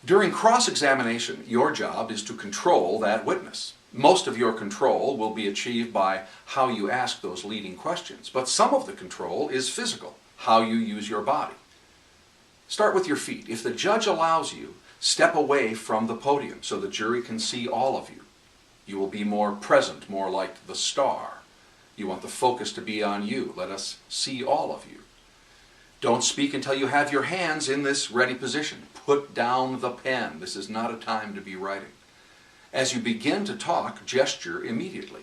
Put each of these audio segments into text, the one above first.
During cross-examination, your job is to control that witness. Most of your control will be achieved by how you ask those leading questions, but some of the control is physical, how you use your body. Start with your feet. If the judge allows you, step away from the podium so the jury can see all of you. You will be more present, more like the star. You want the focus to be on you. Let us see all of you. Don't speak until you have your hands in this ready position. Put down the pen. This is not a time to be writing. As you begin to talk, gesture immediately.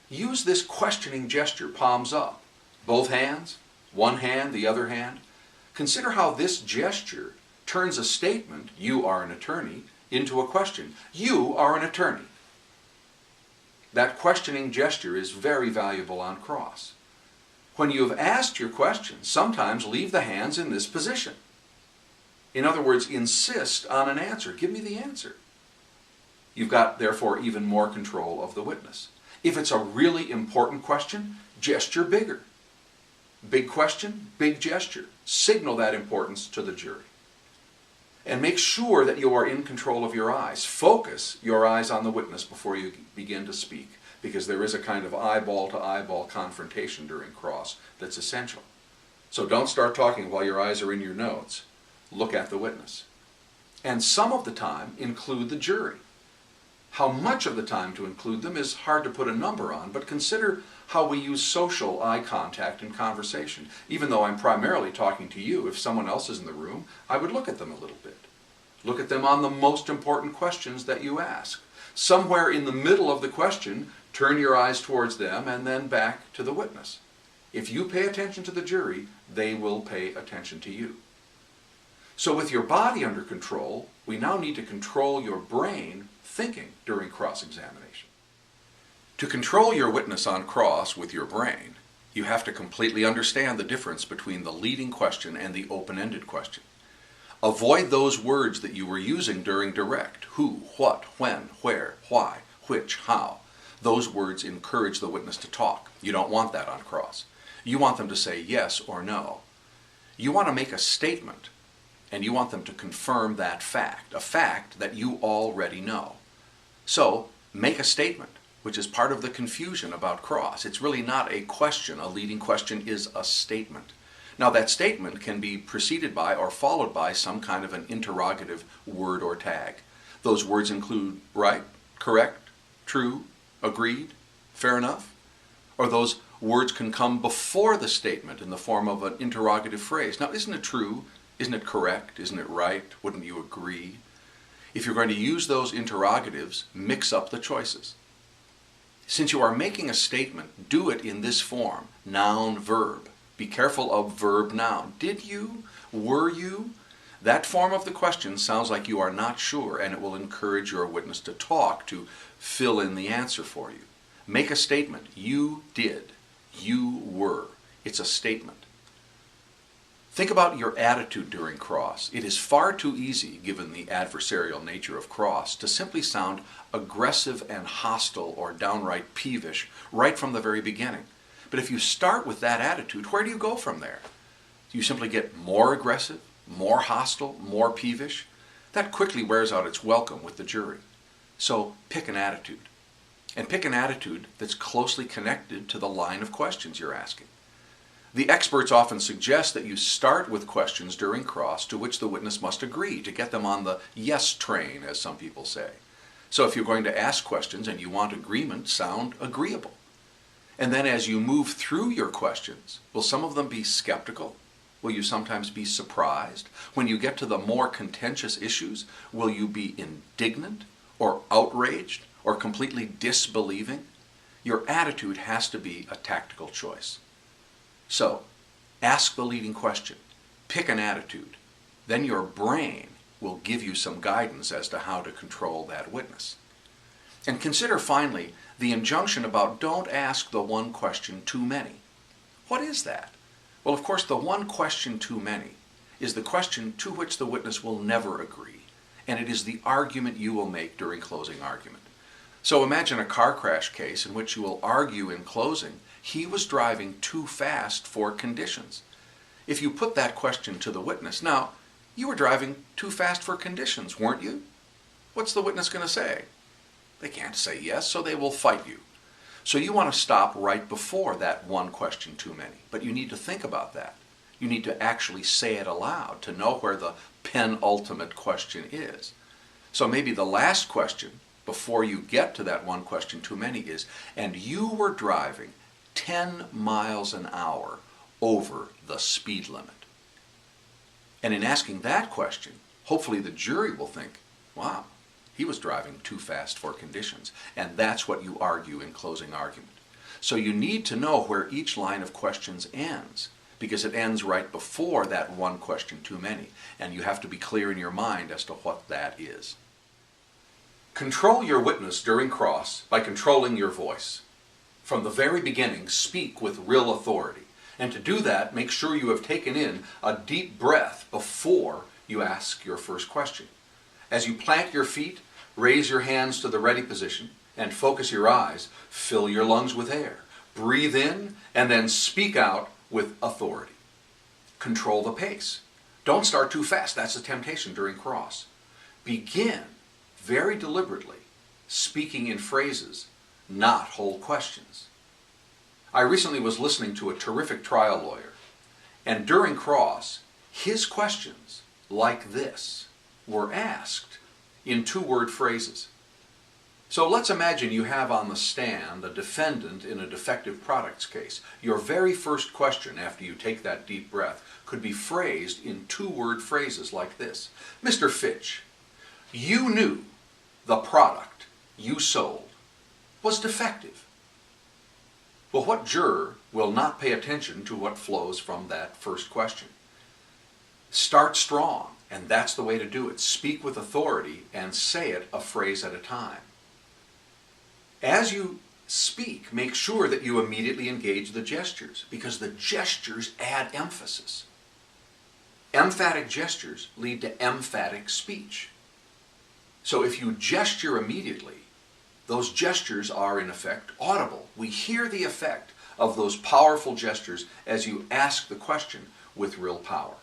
Use this questioning gesture, palms up. Both hands, one hand, the other hand. Consider how this gesture turns a statement, "You are an attorney," into a question, "You are an attorney." That questioning gesture is very valuable on cross. When you have asked your question, sometimes leave the hands in this position. In other words, insist on an answer. Give me the answer. You've got, therefore, even more control of the witness. If it's a really important question, gesture bigger. Big question, big gesture. Signal that importance to the jury. And make sure that you are in control of your eyes. Focus your eyes on the witness before you begin to speak, because there is a kind of eyeball-to-eyeball confrontation during cross that's essential. So don't start talking while your eyes are in your notes. Look at the witness. And some of the time, include the jury. How much of the time to include them is hard to put a number on, but consider how we use social eye contact in conversation. Even though I'm primarily talking to you, if someone else is in the room, I would look at them a little bit. Look at them on the most important questions that you ask. Somewhere in the middle of the question, turn your eyes towards them and then back to the witness. If you pay attention to the jury, they will pay attention to you. So with your body under control, we now need to control your brain thinking during cross-examination. To control your witness on cross with your brain, you have to completely understand the difference between the leading question and the open-ended question. Avoid those words that you were using during direct: who, what, when, where, why, which, how. Those words encourage the witness to talk. You don't want that on cross. You want them to say yes or no. You want to make a statement, and you want them to confirm that fact, a fact that you already know. So, make a statement, which is part of the confusion about cross. It's really not a question. A leading question is a statement. Now, that statement can be preceded by or followed by some kind of an interrogative word or tag. Those words include right, correct, true, agreed, fair enough. Or those words can come before the statement in the form of an interrogative phrase. Now, isn't it true? Isn't it correct? Isn't it right? Wouldn't you agree? If you're going to use those interrogatives, mix up the choices. Since you are making a statement, do it in this form: noun, verb. Be careful of verb, noun. Did you? Were you? That form of the question sounds like you are not sure, and it will encourage your witness to talk, to fill in the answer for you. Make a statement. You did. You were. It's a statement. Think about your attitude during cross. It is far too easy, given the adversarial nature of cross, to simply sound aggressive and hostile or downright peevish right from the very beginning. But if you start with that attitude, where do you go from there? Do you simply get more aggressive, more hostile, more peevish? That quickly wears out its welcome with the jury. So pick an attitude. And pick an attitude that's closely connected to the line of questions you're asking. The experts often suggest that you start with questions during cross to which the witness must agree to get them on the yes train, as some people say. So if you're going to ask questions and you want agreement, sound agreeable. And then as you move through your questions, will some of them be skeptical? Will you sometimes be surprised? When you get to the more contentious issues, will you be indignant or outraged or completely disbelieving? Your attitude has to be a tactical choice. So, ask the leading question. Pick an attitude. Then your brain will give you some guidance as to how to control that witness. And consider finally the injunction about don't ask the one question too many. What is that? Well, of course, the one question too many is the question to which the witness will never agree, and it is the argument you will make during closing argument. So imagine a car crash case in which you will argue in closing, he was driving too fast for conditions. If you put that question to the witness, now, You were driving too fast for conditions, weren't you? What's the witness going to say? They can't say yes, so they will fight you. So you want to stop right before that one question too many. But you need to think about that. You need to actually say it aloud to know where the penultimate question is. So maybe the last question before you get to that one question too many is, and you were driving 10 miles an hour over the speed limit. And in asking that question, hopefully the jury will think, wow, he was driving too fast for conditions. And that's what you argue in closing argument. So you need to know where each line of questions ends, because it ends right before that one question too many. And you have to be clear in your mind as to what that is. Control your witness during cross by controlling your voice. From the very beginning, speak with real authority. And to do that, make sure you have taken in a deep breath before you ask your first question. As you plant your feet, raise your hands to the ready position and focus your eyes. Fill your lungs with air. Breathe in and then speak out with authority. Control the pace. Don't start too fast. That's a temptation during cross. Begin very deliberately, speaking in phrases, not whole questions. I recently was listening to a terrific trial lawyer, and during cross, his questions, like this, were asked in two-word phrases. So let's imagine you have on the stand a defendant in a defective products case. Your very first question after you take that deep breath could be phrased in two-word phrases like this. Mr. Fitch, you knew the product you sold was defective. Well, what juror will not pay attention to what flows from that first question? Start strong, and that's the way to do it. Speak with authority and say it a phrase at a time. As you speak, make sure that you immediately engage the gestures, because the gestures add emphasis. Emphatic gestures lead to emphatic speech. So if you gesture immediately, those gestures are in effect audible. We hear the effect of those powerful gestures as you ask the question with real power.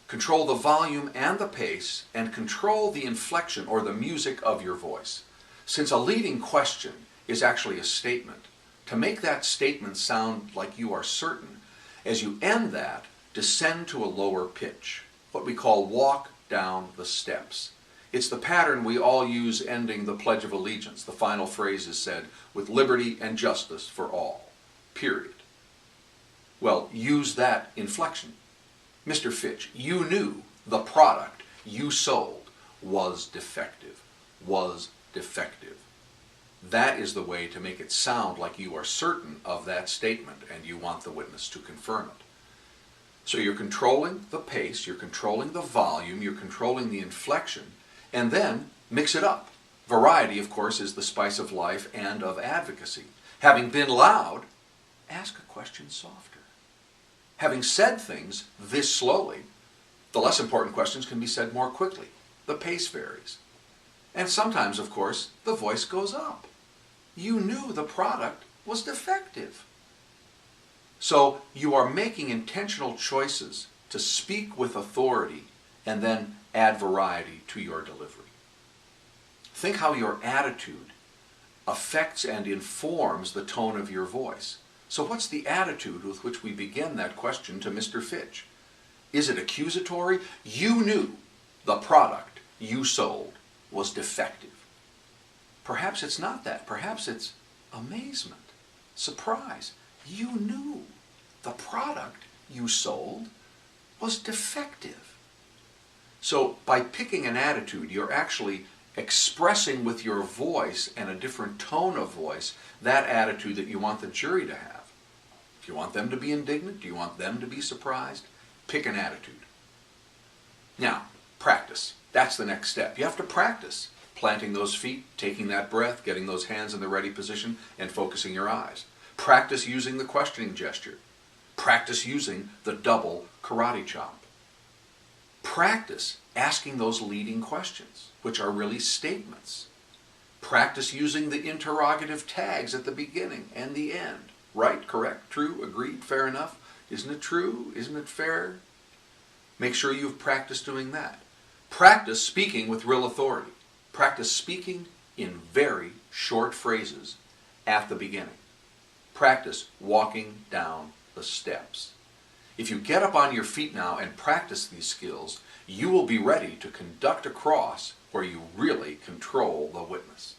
Control the volume and the pace, and control the inflection or the music of your voice. Since a leading question is actually a statement, to make that statement sound like you are certain, as you end that, descend to a lower pitch, what we call walk down the steps. It's the pattern we all use ending the Pledge of Allegiance. The final phrase is said, with liberty and justice for all, period. Well, use that inflection. Mr. Fitch, you knew the product you sold was defective, was defective. That is the way to make it sound like you are certain of that statement and you want the witness to confirm it. So you're controlling the pace, you're controlling the volume, you're controlling the inflection, and then mix it up. Variety, of course, is the spice of life and of advocacy. Having been loud, ask a question softer. Having said things this slowly, the less important questions can be said more quickly. The pace varies. And sometimes, of course, the voice goes up. You knew the product was defective. So you are making intentional choices to speak with authority and then add variety to your delivery. Think how your attitude affects and informs the tone of your voice. So what's the attitude with which we begin that question to Mr. Fitch? Is it accusatory? You knew the product you sold was defective. Perhaps it's not that. Perhaps it's amazement, surprise. You knew the product you sold was defective. So by picking an attitude, you're actually expressing with your voice and a different tone of voice that attitude that you want the jury to have. If you want them to be indignant, do you want them to be surprised? Pick an attitude. Now, practice. That's the next step. You have to practice planting those feet, taking that breath, getting those hands in the ready position, and focusing your eyes. Practice using the questioning gesture. Practice using the double karate chop. Practice asking those leading questions, which are really statements. Practice using the interrogative tags at the beginning and the end. Right, correct, true, agreed, fair enough. Isn't it true? Isn't it fair? Make sure you've practiced doing that. Practice speaking with real authority. Practice speaking in very short phrases at the beginning. Practice walking down the steps. If you get up on your feet now and practice these skills, you will be ready to conduct a cross where you really control the witness.